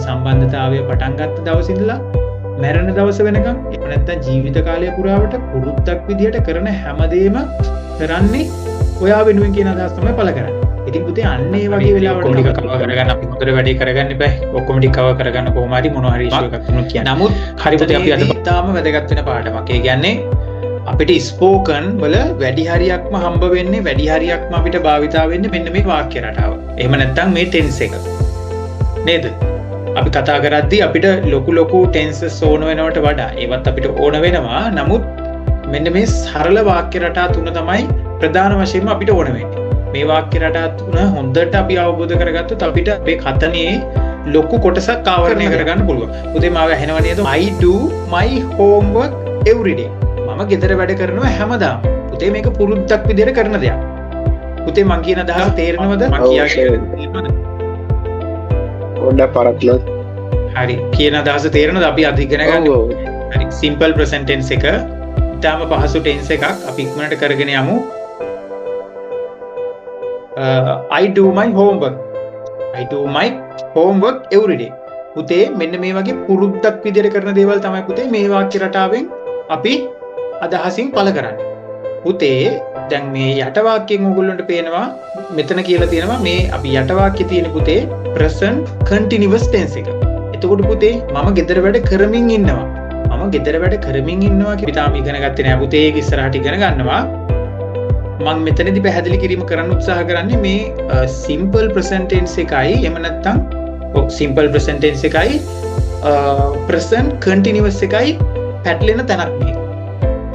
සම්බන්ධතාවය පටන් ගත්ත දවසේ ඉඳලා මැරෙන දවස වෙනකම් එහෙම නැත්නම් ජීවිත කාලය පුරාවට පුරුද්දක් විදියට කරන හැමදේම කරන්නේ ඔයා වෙනුවෙන් කියන අදහස් තමයි පළ කරන්නේ. ඉතින් පුතේ අන්න ඒ වගේ වෙලාවට ඔක්කොම ටික කවර් කරගන්න අපි හොඳට වැඩේ කරගන්න බෑ. ඔක්කොම ටික කවර් කරගන්න කොහොම හරි මොනවා හරි ඉෂුව එකක් වුණොත් කියන්නේ. නමුත් හරි පුතේ අපි අද තාම වැදගත් වෙන පාඩමක්. ඒ කියන්නේ අපිට ස්පෝකන් වල වැඩි හරියක්ම හම්බ වෙන්නේ වැඩි හරියක්ම අපිට භාවිතා වෙන්නේ මෙන්න මේ වාක්‍ය රටාව. එහෙම නැත්නම් මේ ටෙන්ස් එක. නේද? අපි කතා කරද්දී අපිට ලොකු ටෙන්සස් ඕන වෙනවට වඩා ඒවත් අපිට ඕන වෙනවා. නමුත් මෙන්න මේ සරල වාක්‍ය රටා තුන තමයි ප්‍රධාන වශයෙන්ම අපිට ඕන වෙන්නේ. මේ වාක්‍ය රටා තුන හොඳට අපි අවබෝධ කරගත්තොත් අපිට අපේ කතනේ ලොකු කොටසක් ආවරණය කරගන්න පුළුවන්. උදේ මාව ඇහෙනව නේද? I do my homework every day. මම ගෙදර වැඩ කරනවා හැමදාම. පුතේ මේක පුරුද්දක් විදිහට කරන දෙයක්. පුතේ මං කියන අදහස තේරෙනවද? මං කියන්නේ පොඩ්ඩක් පරක්ලොත්. හරි. කියන අදහස තේරෙනවද? අපි අද ඉගෙන ගන්න. හරි. simple present tense එක ඊටාම පහසු tense එකක්. අපි ඉක්මනට කරගෙන යමු. I do my homework. I do my homework every day. පුතේ මෙන්න මේ වගේ පුරුද්දක් විදිහට කරන දේවල් තමයි පුතේ මේ වාක්‍ය රටාවෙන් අපි අදහසින් පළ කරන්නේ. පුතේ දැන් මේ යට වාක්‍යයෙන් ඕගොල්ලන්ට පේනවා මෙතන කියලා තියෙනවා මේ අපි යට වාක්‍යයේ තියෙන පුතේ present continuous tense එක. එතකොට පුතේ මම ගෙදර වැඩ කරමින් ඉන්නවා. මම ගෙදර වැඩ කරමින් ඉන්නවා කියලා තාම ඉගෙන ගත්තේ නෑ පුතේ. ඒක ඉස්සරහට ඉගෙන ගන්නවා. මම මෙතනදී පැහැදිලි කිරීම කරන්න උත්සාහ කරන්නේ මේ simple present tense එකයි එහෙම නැත්නම් simple present tense එකයි present continuous එකයි පැටලෙන තැනක් මේක.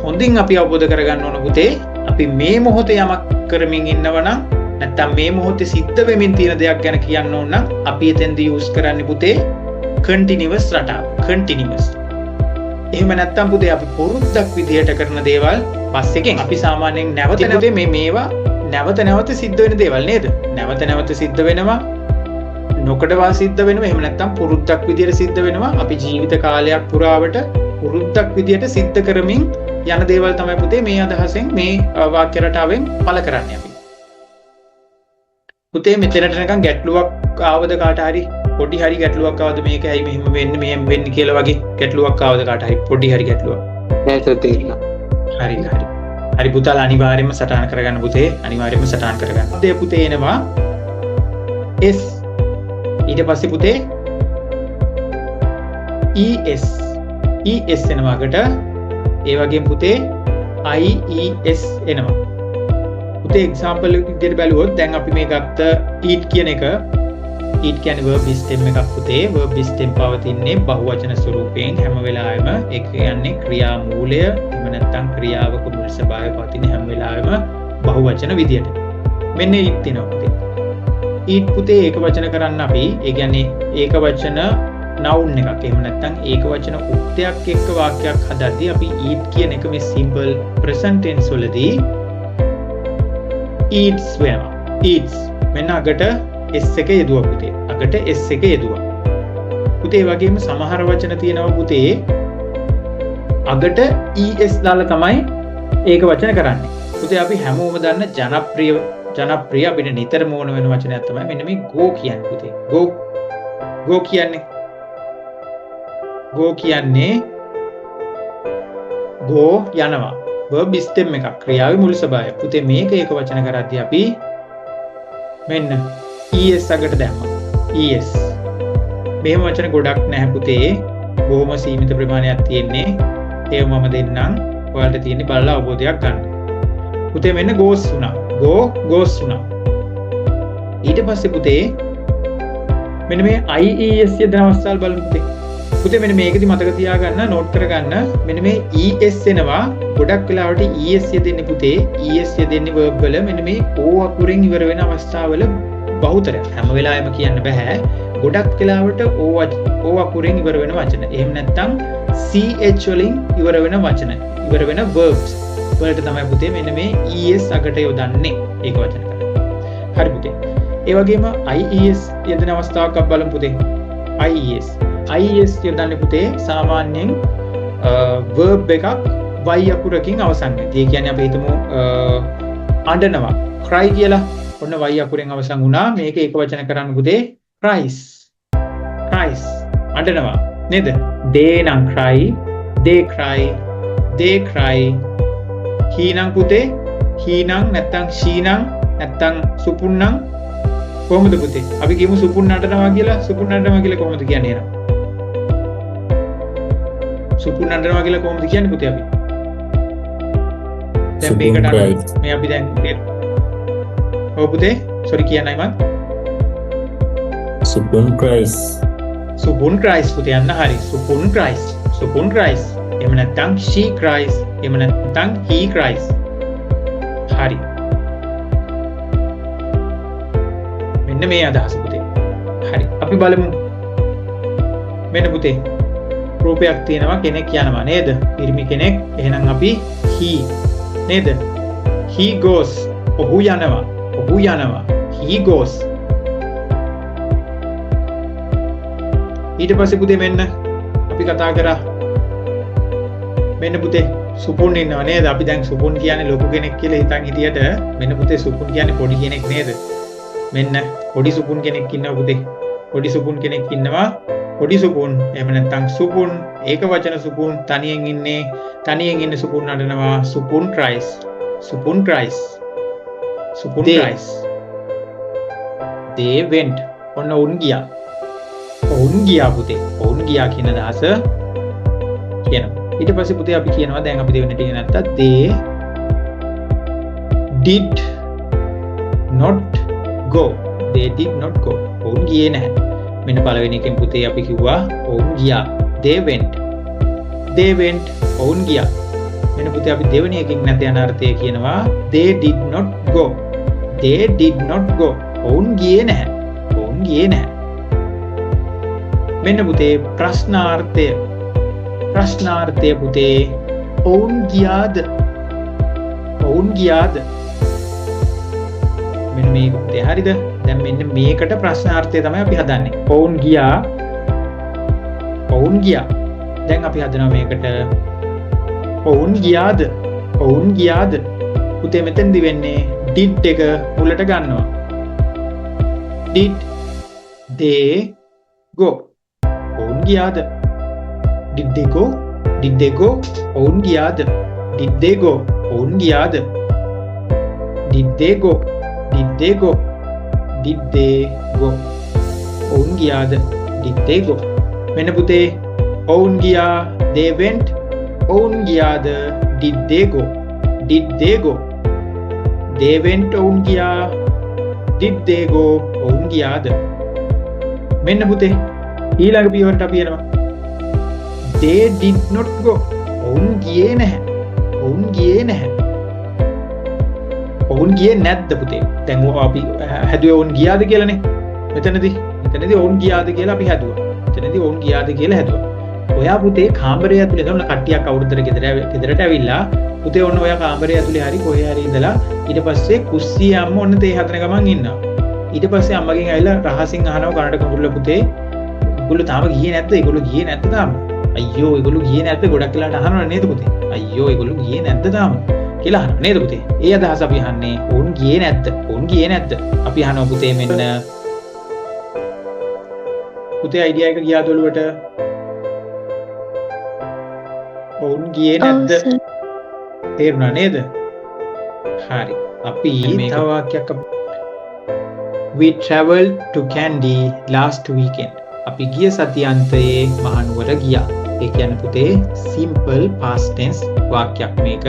හොඳින් අපි අවබෝධ කරගන්න ඕන පුතේ අපි මේ මොහොතේ යමක් කරමින් ඉන්නවනම් නැත්නම් මේ මොහොතේ සිද්ධ වෙමින් තියෙන දෙයක් ගැන කියන්න ඕන නම් අපි එතෙන්දී යූස් කරන්නේ පුතේ continuous රටාව. continuous. එහෙම නැත්නම් පුතේ අපි පුරුද්දක් විදියට කරන දේවල් පස්සෙකින් අපි සාමාන්‍යයෙන් නැවත මේවා නැවත සිද්ධ වෙන දේවල් නේද? නැවත සිද්ධ වෙනවා. නොකඩවා සිද්ධ වෙනවා. එහෙම නැත්නම් පුරුද්දක් විදියට සිද්ධ වෙනවා. අපි ජීවිත කාලයක් පුරාවට පුරුද්දක් විදියට සිද්ධ කරමින් යන දේවල් තමයි පුතේ මේ අදහසෙන් මේ වාක්‍ය රටාවෙන් පළ කරන්නේ අපි. පුතේ මෙතනට නිකන් ගැටලුවක් ආවද කාට හරි? පොඩි හරි ගැටලුවක් ආවද මේක ඇයි මෙහෙම වෙන්නේ මෙහෙම වෙන්නේ කියලා වගේ ගැටලුවක් ආවද කාට හරි? පොඩි හරි ගැටලුවක්. නෑ තේරෙනවා. හරි පුතාලා අනිවාර්යයෙන්ම සටහන් කරගන්න පුතේ. අනිවාර්යයෙන්ම සටහන් කරගන්න. පුතේ පුතේ එනවා S ඊට පස්සේ පුතේ ES එනවාකට ඒ වගේම පුතේ IES එනවා. පුතේ එක්සැම්පල් එක විදිහට බැලුවොත් දැන් අපි මේ ගත්ත eat කියන එක eat කියන්නේ verb stem එකක් පුතේ. verb stem පවතින්නේ බහුවචන ස්වරූපයෙන් හැම වෙලාවෙම. ඒ කියන්නේ ක්‍රියා මූලය එහෙම නැත්නම් ක්‍රියාවක මුල් ස්වභාවය පවතින හැම වෙලාවෙම බහුවචන විදියට. මෙන්න eat තියෙනවා පුතේ. eat පුතේ ඒක වචන කරන්න අපි ඒ කියන්නේ ඒක වචන noun එකක් එහෙම නැත්නම් ඒක වචන උක්තයක් එක්ක වාක්‍යයක් හදද්දී අපි eat කියන එක මේ simple present tense වලදී eats වෙනවා. eats මෙන්න අගට s එක යෙදුවා පුතේ. අගට s එක යෙදුවා. පුතේ වගේම සමහර වචන තියෙනවා පුතේ අගට es දාලා තමයි ඒක වචන කරන්නේ. පුතේ අපි හැමෝම දන්න ජනප්‍රිය අපිට නිතරම ඕන වෙන වචනයක් තමයි මෙන්න මේ go කියන්නේ පුතේ. go කියන්නේ go යනවා. verb stem එකක් ක්‍රියාවේ මුල් ස්වභාවය. පුතේ මේක ඒක වචන කරද්දී අපි මෙන්න es අගට දැම්මා. es මෙහෙම වචන ගොඩක් නැහැ පුතේ. බොහොම සීමිත ප්‍රමාණයක් තියෙන්නේ. ඒව මම දෙන්නම්. ඔයාලට තියෙන්නේ බලලා අවබෝධයක් ගන්න. පුතේ මෙන්න goes වුණා. goes වුණා. ඊට පස්සේ පුතේ මෙන්න මේ IES යෙදෙන අවස්ථාවල් බලමු පුතේ. පුතේ මෙන්න මේකෙදි මතක තියාගන්න නෝට් කරගන්න මෙන්න මේ ES එනවා. ගොඩක් වෙලාවට ES යෙදෙන්නේ පුතේ ES යෙදෙන්නේ verb වල මෙන්න මේ O අකුරෙන් ඉවර වෙන අවස්ථාවල බහුතරයක්. හැම වෙලාවෙම කියන්න බෑ. ගොඩක් වෙලාවට O අකුරෙන් ඉවර වෙන වචන. එහෙම නැත්නම් CH වලින් ඉවර වෙන වචන. ඉවර වෙන verbs වලට තමයි පුතේ මෙන්න මේ ES අගට යොදන්නේ. ඒක වචන කරන්නේ. හරි පුතේ. ඒ වගේම IES යෙදෙන අවස්ථාවක් අපි බලමු පුතේ. IES යොදන්නේ පුතේ සාමාන්‍යයෙන් verb එකක් y අකුරකින් අවසන් වෙනවා. ඒ කියන්නේ අපි හිතමු අඬනවා cry කියලා. ඔන්න y අකුරෙන් අවසන් වුණා. මේක ඒක වචන කරන්න පුතේ cries. අඬනවා නේද? they නම් cry, they cry, they cry. he නම් පුතේ, he නම් නැත්තම් she නම් නැත්තම් සුපුන් නම් කොහොමද පුතේ? අපි කියමු සුපුන් නටනවා කියලා. සුපුන් නටනවා කියලා කොහොමද කියන්නේ එහෙනම්? සුපුන් නටනවා කියලා කොහොමද කියන්නේ පුතේ අපි? දැන් මේකට මේ අපි දැන් ඔව් පුතේ sorry කියන්නයි මම. සුපුන් cries. සුපුන් cries පුතේ යන්න හරි. සුපුන් cries. සුපුන් cries. එහෙම නැත්නම් she cries. එහෙම නැත්නම් he cries. හරි. මෙන්න මේ අදහස පුතේ. හරි. අපි බලමු. මෙන්න පුතේ. රූපයක් තියෙනවා කෙනෙක් යනවා නේද? පිරිමි කෙනෙක්. එහෙනම් අපි he නේද? he goes. ඔහු යනවා. ඔහු යනවා. he goes. ඊට පස්සේ පුතේ මෙන්න අපි කතා කරා මෙන්න පුතේ සුපුන් ඉන්නවා නේද? අපි දැන් සුපුන් කියන්නේ ලොකු කෙනෙක් කියලා හිතන් හිටියට මෙන්න පුතේ සුපුන් කියන්නේ පොඩි කෙනෙක් නේද? මෙන්න පොඩි සුපුන් කෙනෙක් ඉන්නවා පුතේ. පොඩි සුපුන් කෙනෙක් ඉන්නවා. පොඩි සුපුන් එහෙම නැත්නම් සුපුන් ඒක වචන සුපුන් තනියෙන් ඉන්න Supun නඩනවා. Supun cries. Supun cries. Supun cries. they went. ඔන්න උන් ගියා. ඔවුන් ගියා පුතේ. ඔවුන් ගියා කියන අදහස කියනවා. ඊට පස්සේ පුතේ අපි කියනවා දැන් අපි දෙවෙනි ටික නැත්තම් they did not go. they did not go. ඔවුන් ගියේ නැහැ. මෙන්න පළවෙනි එකෙන් පුතේ අපි කිව්වා ඔවුන් ගියා. they went. they went. ඔවුන් ගියා. මෙන්න පුතේ අපි දෙවෙනි එකකින් නැත යන අර්ථය කියනවා they did not go. they did not go. ඔවුන් ගියේ නැහැ. ඔවුන් ගියේ නැහැ. මෙන්න පුතේ ප්‍රශ්නාර්ථය පුතේ ඔවුන් ගියාද? ඔවුන් ගියාද? මෙන්න මේක පුතේ හරිද? දැන් මෙන්න මේකට ප්‍රශ්නාර්ථය තමයි අපි හදන්නේ. ඔවුන් ගියා. ඔවුන් ගියා. දැන් අපි හදනවා මේකට ඔවුන් ගියාද? ඔවුන් ගියාද? පුතේ මෙතෙන්දි වෙන්නේ did එක මුලට ගන්නවා. did they go? ඔවුන් ගියාද? did they go? did they go? ඔවුන් ගියාද? did they go? ඔවුන් ගියාද? did they go? did they go? did they go? ඔවුන් ගියාද? did they go? මෙන්න පුතේ ඔවුන් ගියා they went. ඔවුන් ගියාද? did they go? did they go? they went. ඔවුන් ගියා. did they go? ඔවුන් ගියාද? මෙන්න පුතේ ඊළඟ පියවරට අපි යනවා. they did not go. ඔවුන් ගියේ නැහැ. ඔවුන් ගියේ නැහැ. ඔවුන් ගියේ නැද්ද පුතේ? දැන් අපි හැදුවේ ඔවුන් ගියාද කියලානේ. මෙතනදී ඔවුන් ගියාද කියලා අපි හැදුවා. මෙතනදී ඔවුන් ගියාද කියලා හැදුවා. ඔයා පුතේ කාමරය ඇතුලේ ගමන කට්ටියක් අවුරුද්දට ගෙදරට ඇවිල්ලා පුතේ ඔන්න ඔයා කාමරය ඇතුලේ හරි කොහේ හරි ඉඳලා ඊට පස්සේ කුස්සියේ අම්ම ඔන්න තේ හදන ගමන් ඉන්නවා. ඊට පස්සේ අම්මගෙන් ඇවිල්ලා රහසින් අහනවා කනට කුරුල්ල පුතේ ඒගොල්ලෝ තාම ගියේ නැද්ද? ඒගොල්ලෝ ගියේ නැද්ද තාම? අයියෝ ඒගොල්ලෝ ගියේ නැද්ද? ගොඩක් වෙලාට අහනවා නේද පුතේ? අයියෝ ඒගොල්ලෝ ගියේ නැද්ද තාම? කියලා අහනවා නේද පුතේ? ඒ අදහස අපි අහන්නේ ඔවුන් ගියේ නැද්ද? ඔවුන් ගියේ නැද්ද? අපි අහනවා පුතේ මෙන්න පුතේ අයිඩියා එක ගියාද ඔළුවට? ඔවුන් ගියේ නැද්ද? තේරුණා නේද? හරි. අපි තව වාක්‍යයක් We traveled to Kandy last weekend. අපි ගිය සතියන්තයේ මහනුවර ගියා. ඒ කියන්නේ පුතේ simple past tense වාක්‍යයක් මේක.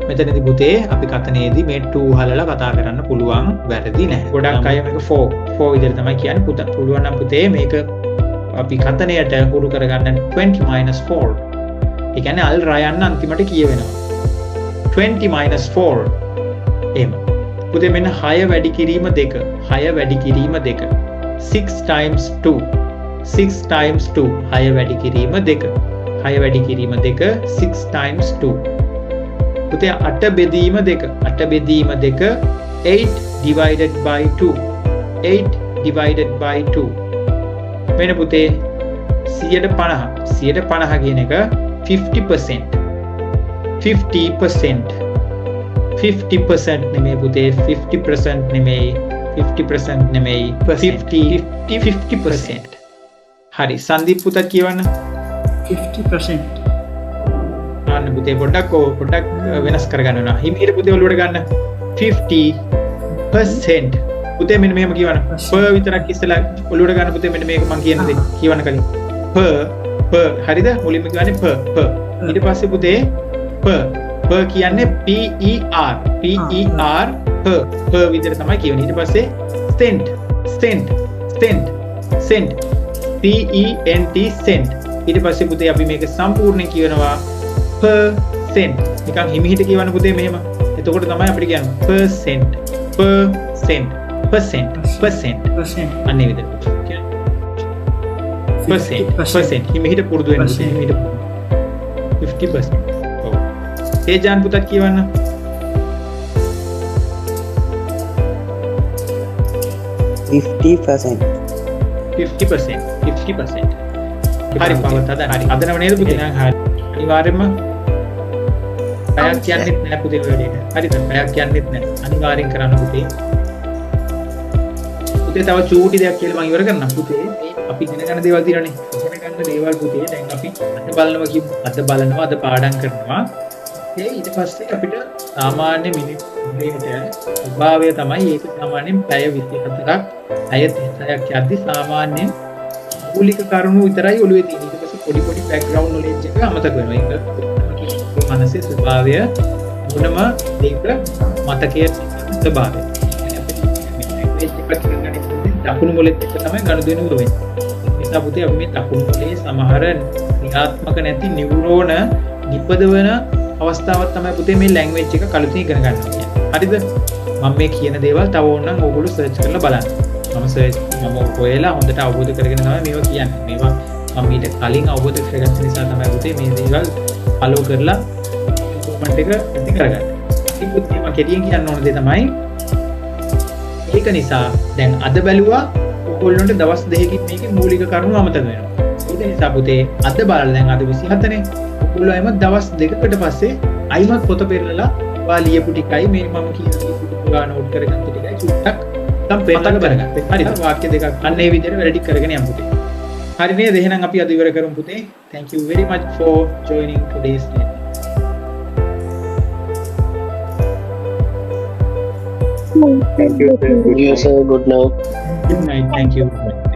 මෙතනදී පුතේ අපි කතනයේදී මේ to හලලා කතා කරන්න පුළුවන් වැරදි නැහැ. ගොඩක් අය මේක for විදිහට තමයි කියන්නේ පුතා. පුළුවන් නම් පුතේ මේක අපි කතනයට හුරු කරගන්න 20 - 4. ඒ කියන්නේ අල් රයන්න අන්තිමට කියවෙනවා. 20 - 4. එහෙම. පුතේ මෙන්න 6 වැඩි කිරීම 2. 6 වැඩි කිරීම 2. 6 times 2. 6 times 2. 6 වැඩි කිරීම 2. 6 වැඩි කිරීම 2. 6 times 2. පුතේ 8 බෙදීම 2. 8 බෙදීම 2. 8 divided by 2. 8 divided by 2. මෙන්න පුතේ 150. 150 කියන එක 50%. 50%. 50% නෙමෙයි පුතේ 50% නෙමෙයි 50% නෙමෙයි 50%. හරි සංදීප් පුතත් කියවන්න 50%. අන්න පුතේ පොඩ්ඩක් වෙනස් කරගන්න වෙනවා හිමීට පුතේ ඔළුවට ගන්න 50% පුතේ මෙන්න මෙහෙම කියවන්න per විතරක් ඉස්සලා ඔළුවට ගන්න පුතේ මෙන්න මේක මම කියන දේ කියවන්න කලින් per හරිද මුලින්ම කියන්නේ per ඊට පස්සේ පුතේ per කියන්නේ per විදිහට තමයි කියවන්නේ ඊට පස්සේ cent cent cent ඊට පස්සේ පුතේ අපි මේක සම්පූර්ණයෙන් කියවනවා percent නිකන් හිමිහිට කියවන්න පුතේ මෙහෙම එතකොට තමයි අපිට කියන්නේ percent අන්නේ විදිහට percent හිමිහිට පුරුදු වෙන්න පුතේ හිමිහිට 50% ඔව් තේජාන් පුතත් කියවන්න 50% හරි පවත් අදනව නේද පුතේ හරි අනිවාර්යයෙන්ම පැයක් කියන්නෙත් නෑ පුතේ ඔය වැඩේට හරිද පැයක් කියන්නෙත් නෑ අනිවාර්යෙන් කරන්න පුතේ තව චූටි දෙයක් කියලා මම ඉවර කරන්නම් පුතේ අපි ඉගෙන ගන්න දේවල් තියෙනනේ ඉගෙන ගන්න දේවල් පුතේ දැන් අපි අද බලනවා අද පාඩම් කරනවා ඊට පස්සේ අපිට සාමාන්‍ය මිනිත්තුකට ස්වභාවය තමයි ඒක සාමාන්‍යයෙන් පැය 24ක් පැය 36ක් යද්දි සාමාන්‍යයෙන් මූලික කරුණු විතරයි ඔළුවේ තියෙන්නේ ඊට පස්සේ පොඩි බෑග්ග්‍රවුන්ඩ් නොලෙජ් එක අමතක වෙනවා ඒක මනසේ ස්වභාවය මොනම දෙයක මතකයේ ස්වභාවය දකුණු මොලෙත් එක්ක තමයි ගනුදෙනු වෙන්නේ. ඒ නිසා පුතේ අපි මේ දකුණු මොලේ සමහර ක්‍රියාත්මක නැති නියුරෝන නිපදවන අවස්ථාවක් තමයි පුතේ මේ ලැන්ග්වේජ් එක කලින් ඉගෙන ගන්න ඕනේ. හරිද? මම මේ කියන දේවල් තව ඕනනම් ඕගොල්ලෝ සර්ච් කරලා බලන්න. මම හොයලා හොඳට අවබෝධ කරගෙන තමයි මේවා කියන්නේ. මේවා මම ඊට කලින් අවබෝධ කරගත්ත නිසා තමයි පුතේ මේ දේවල් ෆලෝ කරලා ඉම්ප්‍රූව්මන්ට් එක ඇති කරගන්නේ. ඉතින් පුතේ මම කෙටියෙන් කියන්න ඕන දේ තමයි ඒක නිසා දැන් අද බැලුවා ඔයගොල්ලන්ට දවස් දෙකකින් මේකේ මූලික කරුණු අමතක වෙනවා. ඒක නිසා පුතේ අද බලලා දැන් අද 24 නේ. ඔයගොල්ලෝ එම දවස් දෙකකට පස්සේ අයිමත් පොත පෙරලලා ඔයා ලියපු ටිකයි මේ මම කියන පුතා නෝට් කරගත්ත ටිකයි චුට්ටක් මතක කරගන්න. හරිද? වාක්‍ය දෙකක් අන්න ඒ විදිහට වැඩි කරගෙන යමු පුතේ. හරි නේද? එහෙනම් අපි අද ඉවර කරමු පුතේ. Thank you very much for joining today's lesson. Thank you, sir. Good night. Good night. Thank you.